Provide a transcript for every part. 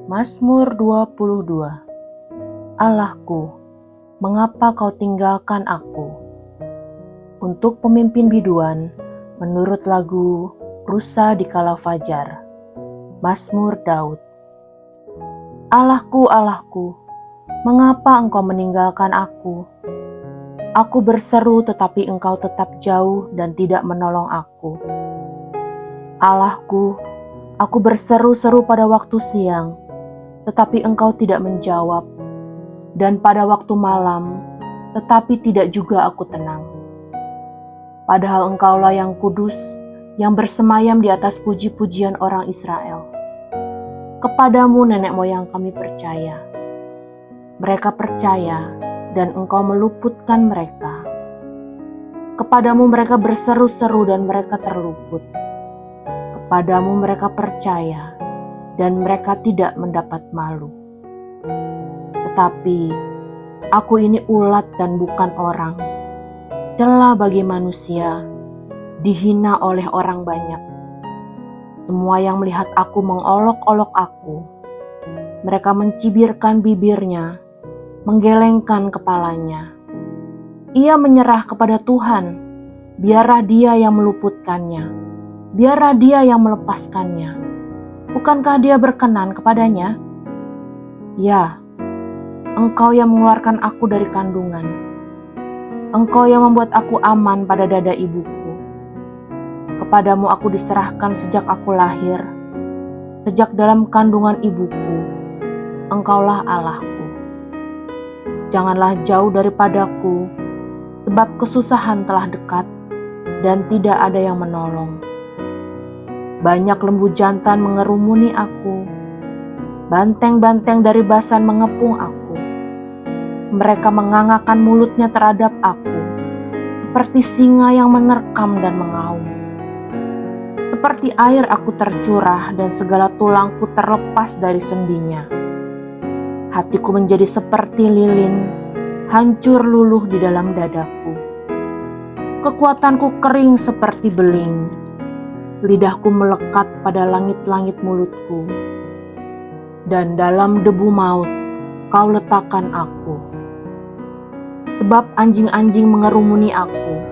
Mazmur 22. Allahku, mengapa kau tinggalkan aku? Untuk pemimpin biduan, menurut lagu Rusa di Kala Fajar. Mazmur Daud. Allahku, Allahku, mengapa engkau meninggalkan aku? Aku berseru tetapi engkau tetap jauh dan tidak menolong aku. Allahku, aku berseru-seru pada waktu siang, tetapi engkau tidak menjawab, dan pada waktu malam, tetapi tidak juga aku tenang. Padahal engkaulah yang kudus, yang bersemayam di atas puji-pujian orang Israel. Kepadamu nenek moyang kami percaya. Mereka percaya, dan engkau meluputkan mereka. Kepadamu mereka berseru-seru dan mereka terluput. Kepadamu mereka percaya, dan mereka tidak mendapat malu. Tetapi, aku ini ulat dan bukan orang, celah bagi manusia, dihina oleh orang banyak. Semua yang melihat aku mengolok-olok aku. Mereka mencibirkan bibirnya, menggelengkan kepalanya. Ia menyerah kepada Tuhan, biarlah Dia yang meluputkannya. Biarlah Dia yang melepaskannya. Bukankah Dia berkenan kepadanya? Ya, Engkau yang mengeluarkan aku dari kandungan. Engkau yang membuat aku aman pada dada ibuku. Kepadamu aku diserahkan sejak aku lahir. Sejak dalam kandungan ibuku, Engkaulah Allahku. Janganlah jauh daripadaku, sebab kesusahan telah dekat, dan tidak ada yang menolong. Banyak lembu jantan mengerumuni aku, banteng-banteng dari Basan mengepung aku. Mereka mengangakkan mulutnya terhadap aku, seperti singa yang menerkam dan mengaum. Seperti air aku tercurah dan segala tulangku terlepas dari sendinya. Hatiku menjadi seperti lilin, hancur luluh di dalam dadaku. Kekuatanku kering seperti beling. Lidahku melekat pada langit-langit mulutku, dan dalam debu maut kau letakkan aku. Sebab anjing-anjing mengerumuni aku,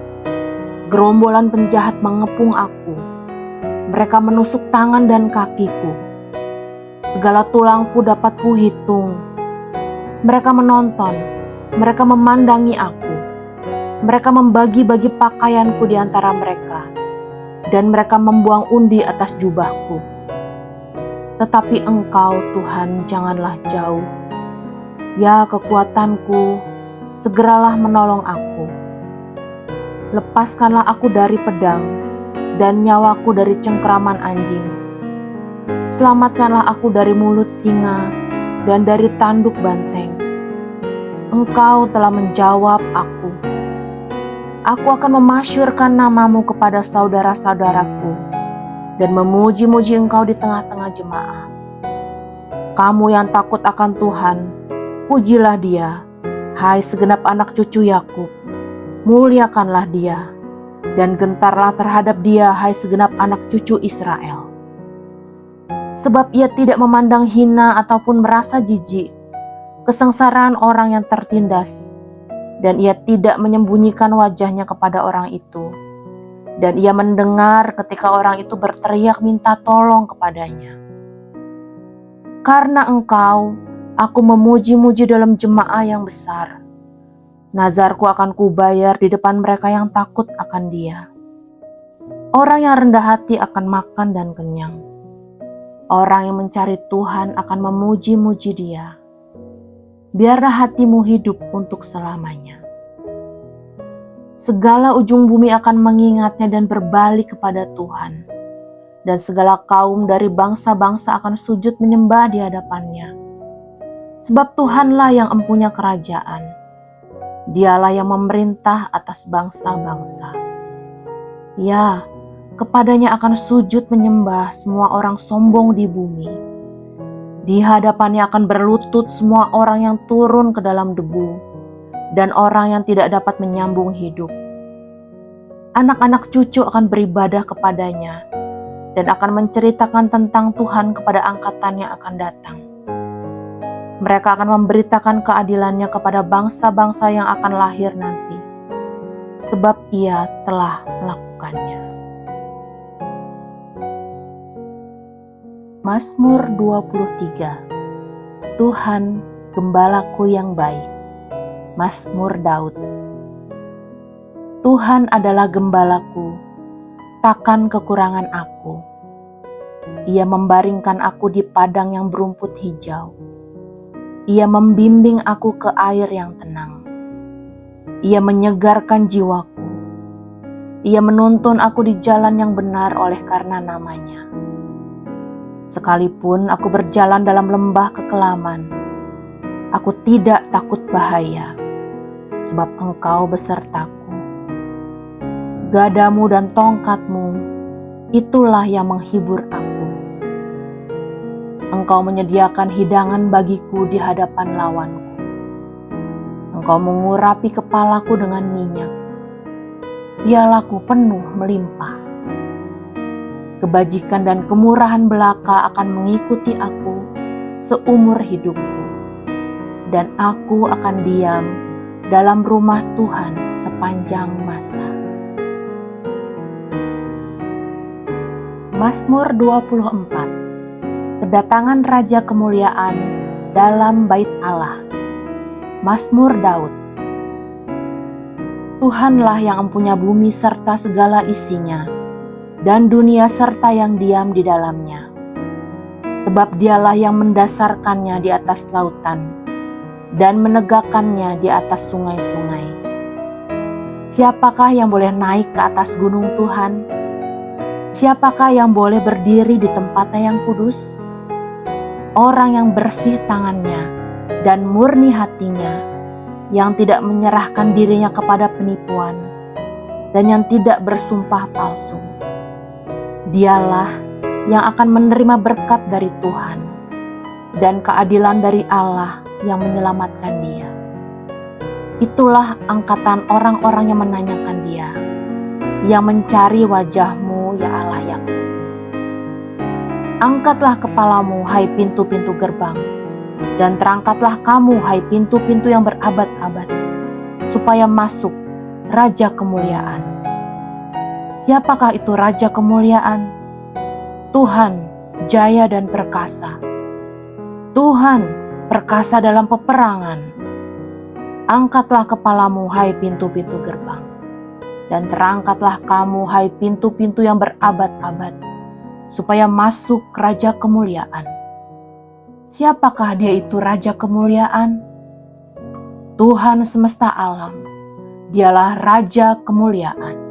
gerombolan penjahat mengepung aku. Mereka menusuk tangan dan kakiku. Segala tulangku dapat kuhitung. Mereka menonton, mereka memandangi aku. Mereka membagi-bagi pakaianku di antara mereka, dan mereka membuang undi atas jubahku. Tetapi Engkau, Tuhan, janganlah jauh. Ya kekuatanku, segeralah menolong aku. Lepaskanlah aku dari pedang, dan nyawaku dari cengkeraman anjing. Selamatkanlah aku dari mulut singa, dan dari tanduk banteng. Engkau telah menjawab aku. Aku akan memasyurkan namamu kepada saudara-saudaraku dan memuji-muji Engkau di tengah-tengah jemaah. Kamu yang takut akan Tuhan, pujilah Dia, hai segenap anak cucu Yakub. Muliakanlah Dia, dan gentarlah terhadap Dia, hai segenap anak cucu Israel. Sebab Ia tidak memandang hina ataupun merasa jijik kesengsaraan orang yang tertindas, dan Ia tidak menyembunyikan wajahnya kepada orang itu. Dan Ia mendengar ketika orang itu berteriak minta tolong kepadanya. Karena Engkau, aku memuji-muji dalam jemaah yang besar. Nazarku akan kubayar di depan mereka yang takut akan Dia. Orang yang rendah hati akan makan dan kenyang. Orang yang mencari Tuhan akan memuji-muji Dia. Biarlah hatimu hidup untuk selamanya. Segala ujung bumi akan mengingatnya dan berbalik kepada Tuhan. Dan segala kaum dari bangsa-bangsa akan sujud menyembah di hadapannya. Sebab Tuhanlah yang empunya kerajaan. Dialah yang memerintah atas bangsa-bangsa. Ya, kepadanya akan sujud menyembah semua orang sombong di bumi. Di hadapannya akan berlutut semua orang yang turun ke dalam debu, dan orang yang tidak dapat menyambung hidup. Anak-anak cucu akan beribadah kepadanya, dan akan menceritakan tentang Tuhan kepada angkatan yang akan datang. Mereka akan memberitakan keadilannya kepada bangsa-bangsa yang akan lahir nanti, sebab Ia telah melakukannya. Mazmur 23. Tuhan, gembalaku yang baik. Mazmur Daud. Tuhan adalah gembalaku, takkan kekurangan aku. Ia membaringkan aku di padang yang berumput hijau. Ia membimbing aku ke air yang tenang. Ia menyegarkan jiwaku. Ia menuntun aku di jalan yang benar oleh karena namanya. Sekalipun aku berjalan dalam lembah kekelaman, aku tidak takut bahaya, sebab Engkau besertaku. Gadamu dan tongkatmu, itulah yang menghibur aku. Engkau menyediakan hidangan bagiku di hadapan lawanku. Engkau mengurapi kepalaku dengan minyak. Pialaku penuh melimpah. Kebajikan dan kemurahan belaka akan mengikuti aku seumur hidupku, dan aku akan diam dalam rumah Tuhan sepanjang masa. Mazmur 24. Kedatangan Raja Kemuliaan dalam Bait Allah. Mazmur Daud. Tuhanlah yang empunya bumi serta segala isinya, dan dunia serta yang diam di dalamnya. Sebab Dialah yang mendasarkannya di atas lautan, dan menegakkannya di atas sungai-sungai. Siapakah yang boleh naik ke atas gunung Tuhan? Siapakah yang boleh berdiri di tempatnya yang kudus? Orang yang bersih tangannya dan murni hatinya, yang tidak menyerahkan dirinya kepada penipuan, dan yang tidak bersumpah palsu. Dialah yang akan menerima berkat dari Tuhan, dan keadilan dari Allah yang menyelamatkan dia. Itulah angkatan orang-orang yang menanyakan dia, yang mencari wajah-Mu, ya Allah Yakub. Angkatlah kepalamu, hai pintu-pintu gerbang, dan terangkatlah kamu, hai pintu-pintu yang berabad-abad, supaya masuk Raja Kemuliaan. Siapakah itu Raja Kemuliaan? Tuhan, jaya dan perkasa. Tuhan, perkasa dalam peperangan. Angkatlah kepalamu, hai pintu-pintu gerbang, dan terangkatlah kamu, hai pintu-pintu yang berabad-abad, supaya masuk Raja Kemuliaan. Siapakah dia itu Raja Kemuliaan? Tuhan semesta alam, Dialah Raja Kemuliaan.